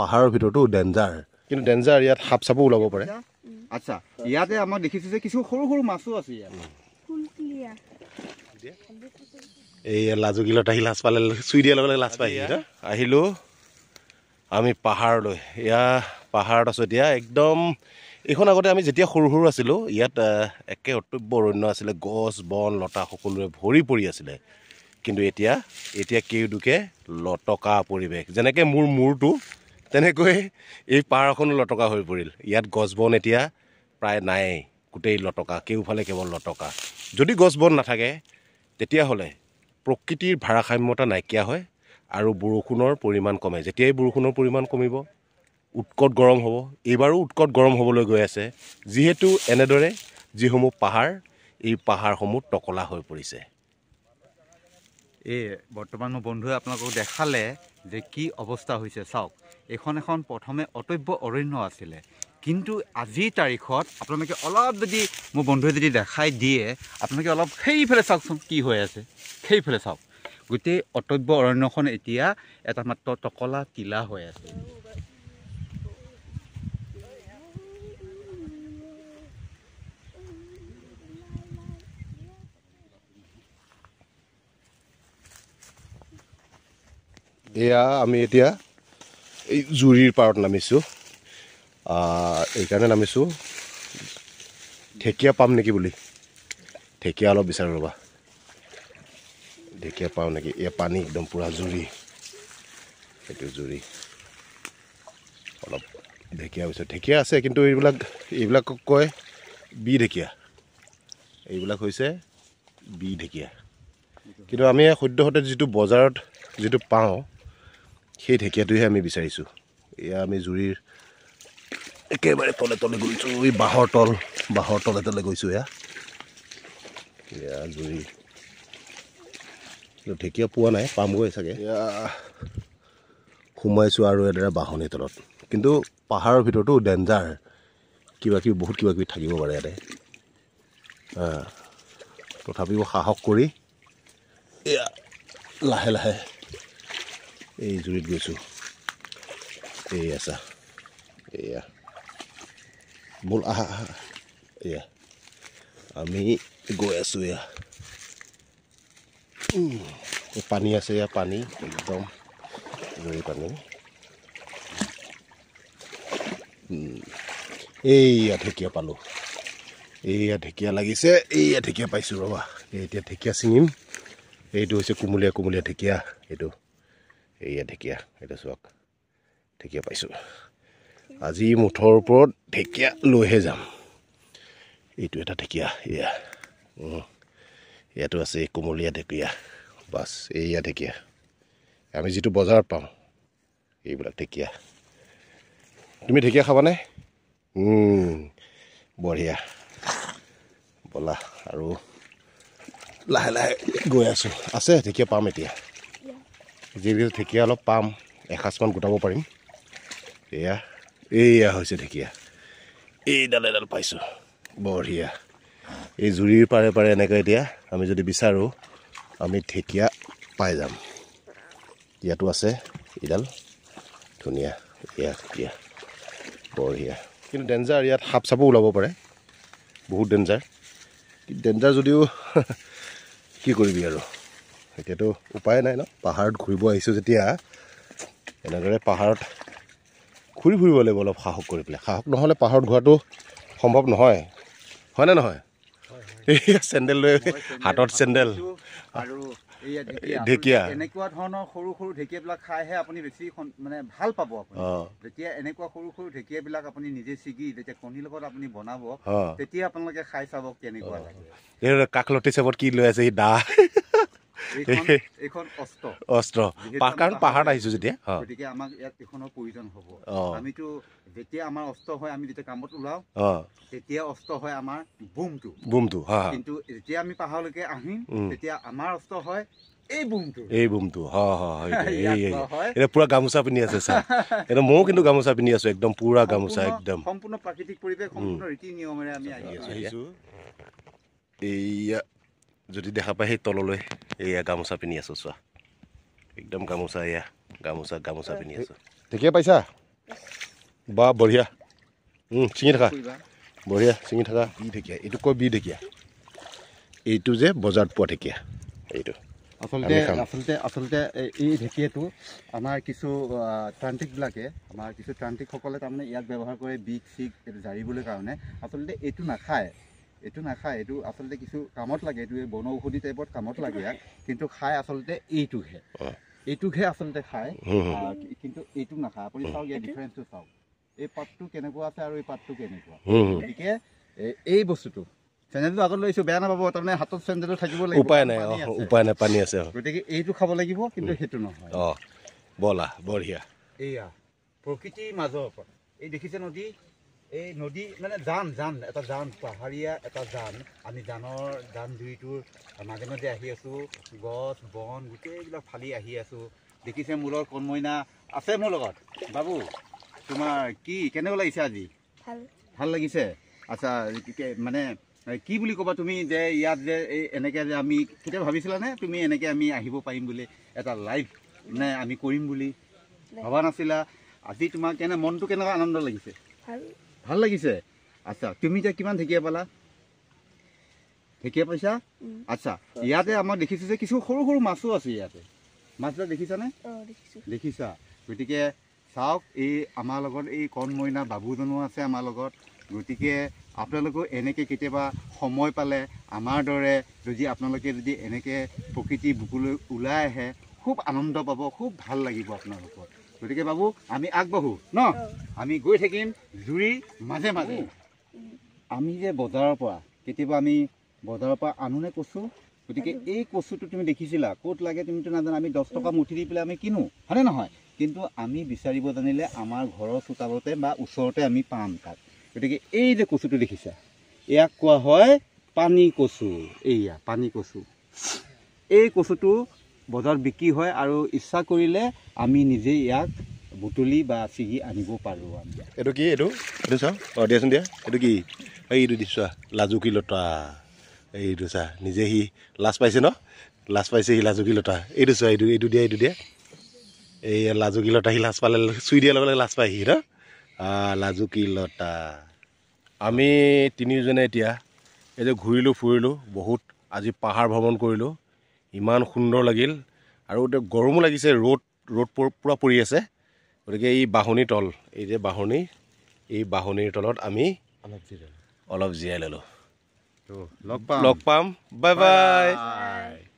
পাহাৰৰ ভিতৰতো ডেঞ্জাৰ, কিন্তু ডেঞ্জাৰ ইয়াত সাপ চাপো ওলাব পাৰে। আচ্ছা, ইয়াতে আমাৰ দেখিছো যে কিছু সৰু সৰু মাছো আছে ইয়াত। এই লাজুগিলত আহি লাজ পালে, চুই দিয়াৰ লগে লগে লাজ পাই আহিলোঁ আমি পাহাৰলৈ। এয়া পাহাৰত আছোঁ এতিয়া একদম। এইখন আগতে আমি যেতিয়া সৰু সৰু আছিলোঁ ইয়াত একে অটব্য অৰণ্য আছিলে, গছ বন লতা সকলোৰে ভৰি পৰি আছিলে। কিন্তু এতিয়া কেউদুকে লটকা পৰিৱেশ, যেনেকৈ মোৰ মূৰটো তেনেকৈ এই পাহাৰখনো লটকা হৈ পৰিল। ইয়াত গছ বন এতিয়া প্ৰায় নায়েই, গোটেই লটকা, কেউফালে কেৱল লটকা। যদি গছ বন নাথাকে তেতিয়াহ'লে প্ৰকৃতিৰ ভাৰসাম্যতা নাইকিয়া হয় আৰু বৰষুণৰ পৰিমাণ কমে। যেতিয়াই বৰষুণৰ পৰিমাণ কমিব উৎকট গৰম হ'ব। এইবাৰো উৎকট গৰম হ'বলৈ গৈ আছে, যিহেতু এনেদৰে যিসমূহ পাহাৰ, এই পাহাৰসমূহ টকলা হৈ পৰিছে। এই বৰ্তমান মোৰ বন্ধুৱে আপোনালোকক দেখালে যে কি অৱস্থা হৈছে। চাওক, এখন প্ৰথমে অটব্য অৰণ্য আছিলে, কিন্তু আজিৰ তাৰিখত আপোনালোকে অলপ যদি মোৰ বন্ধুৱে যদি দেখাই দিয়ে, আপোনালোকে অলপ সেইফালে চাওকচোন কি হৈ আছে, সেইফালে চাওক। গোটেই অটব্য অৰণ্যখন এতিয়া এটা মাত্ৰ টকলা টিলা হৈ আছে। এয়া আমি এতিয়া এই জুৰিৰ পাৰত নামিছোঁ। এইকাৰণে নামিছোঁ ঢেকীয়া পাম নেকি বুলি। ঢেকীয়া অলপ বিচাৰোঁ ৰ'বা, ঢেকীয়া পাওঁ নেকি। এয়া পানী একদম পূৰা জুৰি, সেইটো জুৰি। অলপ ঢেকীয়া হৈছে, ঢেকীয়া আছে, কিন্তু এইবিলাকক কয় বি ঢেকীয়া। এইবিলাক হৈছে বি ঢেকীয়া। কিন্তু আমি সদ্যহতে যিটো বজাৰত যিটো পাওঁ সেই ঢেকীয়াটোহে আমি বিচাৰিছোঁ। এয়া আমি জুৰিৰ একেবাৰে তলে তলে গৈছোঁ, এই বাঁহৰ তলে তলে গৈছোঁ। এয়া জুৰি, ঢেকীয়া পোৱা নাই, পামগৈ চাগে। এয়া সোমাইছোঁ আৰু এডৰা বাঁহনিৰ তলত। কিন্তু পাহাৰৰ ভিতৰতো ডেঞ্জাৰ, বহুত কিবা কিবি থাকিব পাৰে ইয়াতে। তথাপিও সাহস কৰি এয়া লাহে লাহে এই জুৰিত গৈছোঁ। এই আছা, এয়া ব'ল আহা। এয়া আমি গৈ আছোঁ। এয়া পানী আছে, এয়া পানী একদম জুৰি পানী। এইয়া ঢেকীয়া পালোঁ, এইয়া ঢেকীয়া লাগিছে, এইয়া ঢেকীয়া পাইছোঁ ৰ'বা। এতিয়া ঢেকীয়া ছিঙিম। এইটো হৈছে কুমলীয়া কুমলীয়া ঢেকীয়া, এইয়া ঢেকীয়া, এইটো চাওক ঢেকীয়া পাইছোঁ। আজি মুঠৰ ওপৰত ঢেকীয়া লৈহে যাম। এইটো এটা ঢেকীয়া, ইয়াতো আছে কুমলীয়া ঢেকীয়া। বাছ এইয়া ঢেকীয়া, আমি যিটো বজাৰত পাওঁ এইবিলাক ঢেকীয়া। তুমি ঢেকীয়া খাবানে? বঢ়িয়া, ব'লা। আৰু লাহে লাহে গৈ আছোঁ। আছে ঢেকীয়া পাম এতিয়া, যিবিলাক ঢেকীয়া অলপ পাম, এসাঁজমান গোটাব পাৰিম। এইয়া হৈছে ঢেকীয়া, এইডাল এডাল পাইছোঁ, বঢ়িয়া। এই জুৰিৰ পাৰে পাৰে এনেকৈ এতিয়া আমি যদি বিচাৰোঁ আমি ঢেকীয়া পাই যাম। ইয়াতো আছে এইডাল ধুনীয়া, এয়া ঢেকীয়া, বঢ়িয়া। কিন্তু ডেঞ্জাৰ, ইয়াত সাপ চাপো ওলাব পাৰে, বহুত ডেঞ্জাৰ। ডেঞ্জাৰ যদিও কি কৰিবি আৰু, এতিয়াতো উপায় নাই ন। পাহাৰত ঘূৰিব আহিছোঁ যেতিয়া এনেদৰে পাহাৰত ঘূৰি ফুৰিব লাগিব অলপ সাহস কৰি পেলাই। সাহস নহ'লে পাহাৰত ঘূৰাটো সম্ভৱ নহয়, হয়নে নহয়? এই চেণ্ডেল লৈ, হাতত চেণ্ডেল আৰু ঢেকীয়া, এনেকুৱা ধৰণৰ সৰু সৰু ঢেকীয়াবিলাক খাইহে আপুনি বেছি মানে ভাল পাব। আপুনি যেতিয়া এনেকুৱা সৰু সৰু ঢেকীয়াবিলাক আপুনি নিজে ছিগি যেতিয়া কণীৰ লগত আপুনি বনাব, তেতিয়া আপোনালোকে খাই চাব কেনেকুৱা লাগে। কাষলতি চাবত কি লৈ আছে, দা এইখন অস্ত্ৰ, কাৰণ পাহাৰত আহিছোঁ যেতিয়া, গতিকে আমাক ইয়াত এইখনৰ প্ৰয়োজন হ'ব। আমিতো যেতিয়া আমাৰ অস্ত্ৰ হয়, আমি যেতিয়া কামত ওলাওঁ তেতিয়া অস্ত্ৰ হয় আমাৰ বুমটো। কিন্তু যেতিয়া আমি পাহাৰলৈকে আহিম তেতিয়া আমাৰ অস্ত্ৰ হয় এই বুমটো। এতিয়া পুৰা গামোচা পিন্ধি আছে চা, এতিয়া ময়ো কিন্তু গামোচা পিন্ধি আছোঁ, একদম পুৰা গামোচা, একদম সম্পূৰ্ণ প্ৰাকৃতিক পৰিৱেশ, সম্পূৰ্ণ ৰীতি নিয়মেৰে আমি আহিছোঁ। এইয়া যদি দেখা পায় সেই তললৈ, এইয়া গামোচা পিন্ধি আছোঁ চোৱা, একদম গামোচা, এয়া গামোচা পিন্ধি আছোঁ। ঢেকীয়া পাইছা? বা বঢ়িয়া ছিঙি থাকা বঢ়িয়া ছিঙি থাকা বি ঢেকীয়া এইটো কয় বি ঢেকীয়া এইটো যে বজাৰত পোৱা ঢেকীয়া এইটো আচলতে এই ঢেকীয়াটো আমাৰ কিছু ত্ৰান্তিকবিলাকে ত্ৰান্তিকসকলে তাৰমানে ইয়াক ব্যৱহাৰ কৰে বিষ চিক জাৰিবলৈ কাৰণে আচলতে এইটো নাখায় এইটো আচলতে কিছু কামত লাগে এইটো বন ঔষধি টাইপত কামত লাগে ইয়াক কিন্তু খায় আচলতে এইটোহে আচলতে খায় কিন্তু এইটো নাখায় আপুনি চাওক ইয়াৰ ডিফাৰেঞ্চটো চাওক এই পাতটো কেনেকুৱা আছে আৰু এই পাতটো কেনেকুৱা গতিকে এই বস্তুটো চেণ্ডেলটো আগত লৈছোঁ বেয়া নাপাব তাৰমানে হাতত চেণ্ডেলটো থাকিব লাগিব উপায় নাই পানী আছে গতিকে এইটো খাব লাগিব কিন্তু সেইটো নহয় বলা বঢ়িয়া এয়া প্ৰকৃতিৰ মাজৰ পৰা এই দেখিছে নদী এই নদী মানে জান এটা জান পাহাৰীয়া এটা জান আমি জান জুৰিটোৰ মাজে মাজে আহি আছোঁ গছ বন গোটেইবিলাক ফালি আহি আছোঁ দেখিছে মোৰ লগত কণমইনা আছে মোৰ লগত বাবু তোমাৰ কি কেনেকুৱা লাগিছে আজি ভাল লাগিছে আচ্ছা মানে কি বুলি ক'বা তুমি যে ইয়াত যে এই এনেকৈ যে আমি কেতিয়াবা ভাবিছিলানে তুমি এনেকৈ আমি আহিব পাৰিম বুলি এটা লাইভ মানে আমি কৰিম বুলি ভবা নাছিলা আজি তোমাৰ মনটো কেনেকুৱা আনন্দ লাগিছে ভাল লাগিছে আচ্ছা তুমি এতিয়া কিমান ঢেকীয়া পালা ঢেকীয়া পাইছা আচ্ছা ইয়াতে আমাৰ দেখিছোঁ যে কিছু সৰু সৰু মাছো আছে ইয়াতে মাছবিলাক দেখিছানে দেখিছা গতিকে চাওক এই আমাৰ লগত এই কণমইনা বাবুজনো আছে আমাৰ লগত গতিকে আপোনালোকেও এনেকৈ কেতিয়াবা সময় পালে আমাৰ দৰে যদি আপোনালোকে যদি এনেকৈ প্ৰকৃতিৰ বুকুলৈ ওলাই আহে খুব আনন্দ পাব খুব ভাল লাগিব আপোনালোকৰ গতিকে বাবু আমি আগবাঢ়ো ন আমি গৈ থাকিম জুৰিৰ মাজে মাজে আমি যে বজাৰৰ পৰা কেতিয়াবা আমি বজাৰৰ পৰা আনোনে কচু গতিকে এই কচুটো তুমি দেখিছিলা ক'ত লাগে তুমিতো নাজানা আমি 10 টকা মুঠি দি পেলাই আমি কিনো হয়নে নহয় কিন্তু আমি বিচাৰিব জানিলে আমাৰ ঘৰৰ চোতালতে বা ওচৰতে আমি পাম তাক গতিকে এই যে কচুটো দেখিছা ইয়াক কোৱা হয় পানী কচু এইয়া পানী কচু এই কচুটো বজাৰত বিক্ৰী হয় আৰু ইচ্ছা কৰিলে আমি নিজে ইয়াক বুটলি বা ছিগি আনিব পাৰোঁ আমি এইটো কি এইটো চাওঁ দিয়াচোন দিয়া এইটো কি এইটো দিছোৱা লাজুকী লতা এইটো চা নিজে সি লাজ পাইছে ন লাজ পাইছে সি লাজুকী লতা এইটো চোৱা এইটো দিয়া এই লাজুকী লতা সি লাজ পালে চুই দিয়াৰ লগে লগে লাজ পায় সি ন লাজুকী লতা আমি তিনিওজনে এতিয়া এই যে ঘূৰিলোঁ ফুৰিলোঁ বহুত আজি পাহাৰ ভ্ৰমণ কৰিলোঁ ইমান সুন্দৰ লাগিল আৰু এতিয়া গৰমো লাগিছে ৰ'দ পূৰা পৰি আছে গতিকে এই বাঁহনি তল এই যে বাঁহনি এই বাঁহনিৰ তলত আমি অলপ জিৰাই ল'লোঁ লগ পাম বাই বাই